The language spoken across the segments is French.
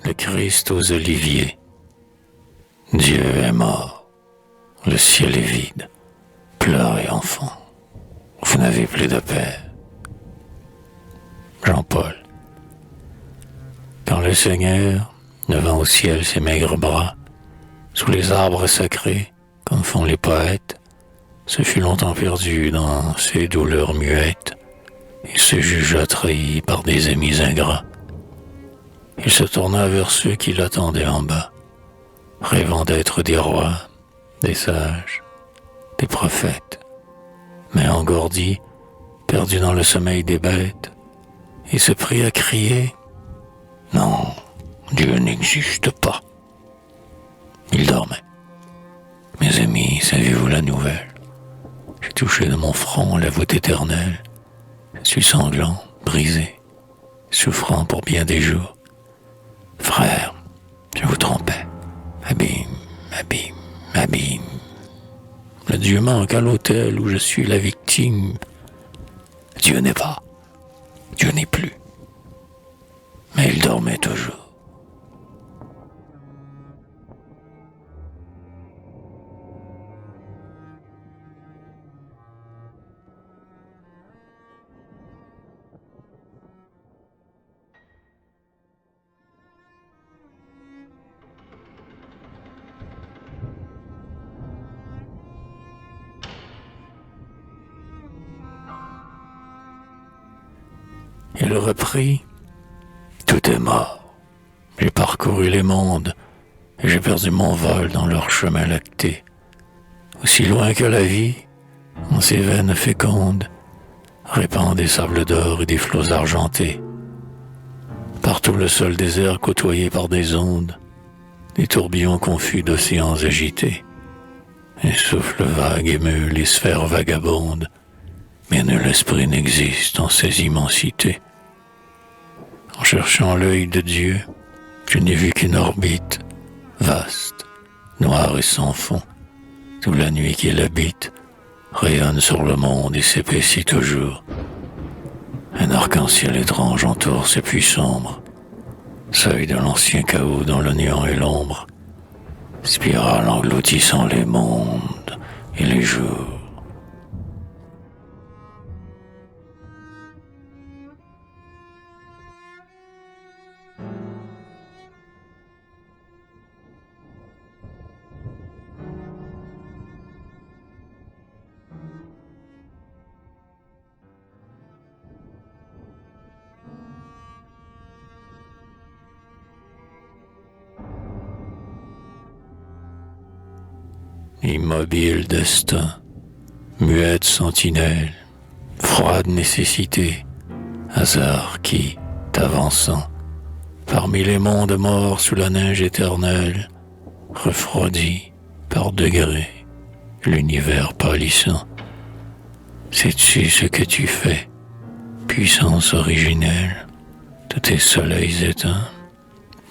le Christ aux oliviers. Dieu est mort, le ciel est vide, pleurez enfants, vous n'avez plus de père. Jean-Paul. Quand le Seigneur, levant au ciel ses maigres bras, sous les arbres sacrés, comme font les poètes, se fut longtemps perdu dans ses douleurs muettes, il se jugea trahi par des amis ingrats. Il se tourna vers ceux qui l'attendaient en bas, rêvant d'être des rois, des sages, des prophètes, mais engourdi, perdu dans le sommeil des bêtes, il se prit à crier « Non, Dieu n'existe pas !» Il dormait. Mes amis, savez-vous la nouvelle? J'ai touché de mon front la voûte éternelle. Je suis sanglant, brisé, souffrant pour bien des jours. Frère, je vous trompais. Abîme, abîme, abîme. Le Dieu manque à l'autel où je suis la victime. Dieu n'est pas. Dieu n'est plus. Mais il dormait toujours. Il reprit « Tout est mort. J'ai parcouru les mondes et j'ai perdu mon vol dans leur chemin lacté. Aussi loin que la vie, en ses veines fécondes, répand des sables d'or et des flots argentés. Partout le sol désert côtoyé par des ondes, des tourbillons confus d'océans agités. Un souffle vague émeut les sphères vagabondes, mais nul esprit n'existe en ces immensités. En cherchant l'œil de Dieu, je n'ai vu qu'une orbite, vaste, noire et sans fond, d'où la nuit qui l'habite rayonne sur le monde et s'épaissit toujours. Un arc-en-ciel étrange entoure ces puits sombres, seuil de l'ancien chaos dont le néant est l'ombre, spirale engloutissant les mondes et les jours. Immobile destin, muette sentinelle, froide nécessité, hasard qui, t'avançant, parmi les mondes morts sous la neige éternelle, refroidit par degrés l'univers pâlissant. Sais-tu ce que tu fais, puissance originelle, de tes soleils éteints,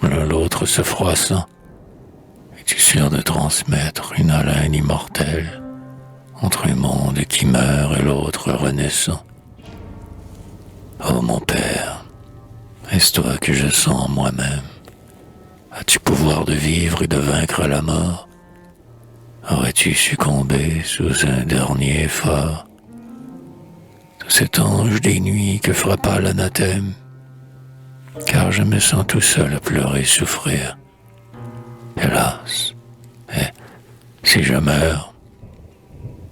l'un l'autre se froissant? Es-tu sûr de transmettre une haleine immortelle entre un monde qui meurt et l'autre renaissant? Oh mon Père, est-ce toi que je sens moi-même? As-tu pouvoir de vivre et de vaincre la mort? Aurais-tu succombé sous un dernier effort de cet ange des nuits que frappa l'anathème? Car je me sens tout seul à pleurer et souffrir. Hélas, et si je meurs,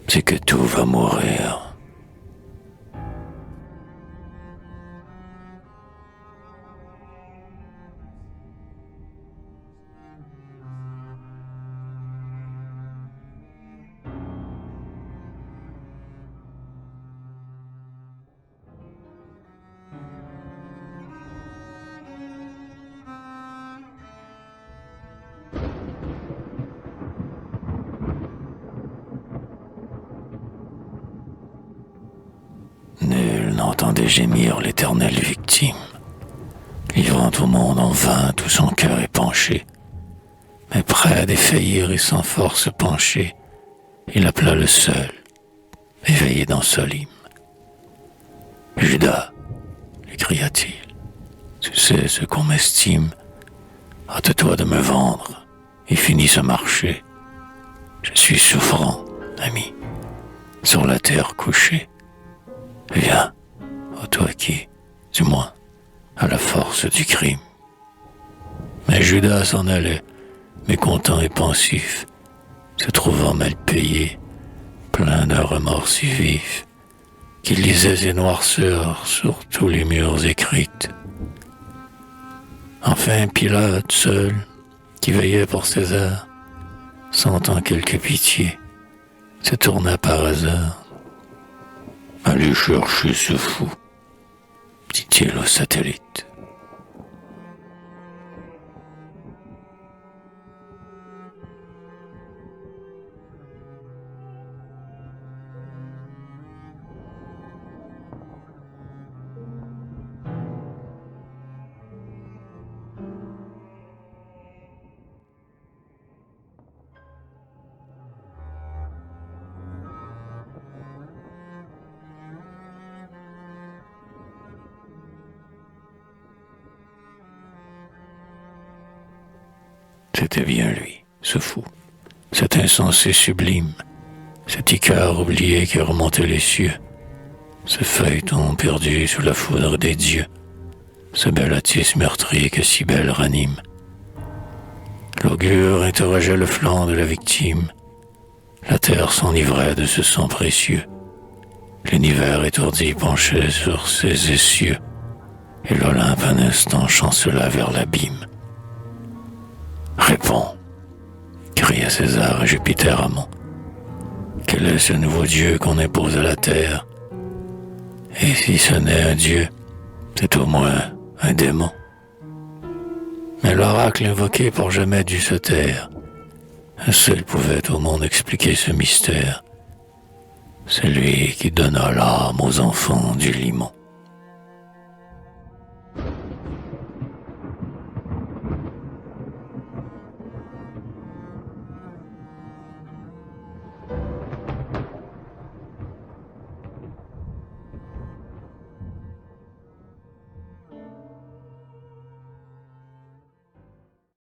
c'est que tout va mourir. Nul n'entendait gémir l'éternelle victime, livrant au monde en vain tout son cœur épanché. Mais prêt à défaillir et sans force penché, il appela le seul, éveillé dans Solim. « Judas, lui cria-t-il, tu sais ce qu'on m'estime, hâte-toi de me vendre et finis ce marché. Je suis souffrant, ami, sur la terre couché. Viens, ô toi qui, du moins, à la force du crime. Mais Judas s'en allait, mécontent et pensif, se trouvant mal payé, plein d'un remords si vif, qu'il lisait ses noirceurs sur tous les murs écrites. Enfin Pilate seul, qui veillait pour César, sentant quelque pitié, se tourna par hasard. Allez chercher ce fou, dit-il au satellite. C'était bien lui, ce fou, cet insensé sublime, cet Icare oublié qui remontait les cieux, ce feuilleton perdu sous la foudre des dieux, ce bel Attis meurtri que si belle ranime. L'augure interrogeait le flanc de la victime, la terre s'enivrait de ce sang précieux, l'univers étourdi penchait sur ses essieux, et l'Olympe un instant chancela vers l'abîme. Réponds, cria César à Jupiter amant. Quel est ce nouveau Dieu qu'on impose à la terre? Et si ce n'est un Dieu, c'est au moins un démon. Mais l'oracle invoqué pour jamais dut se taire. Un seul pouvait au monde expliquer ce mystère. C'est lui qui donna l'âme aux enfants du limon.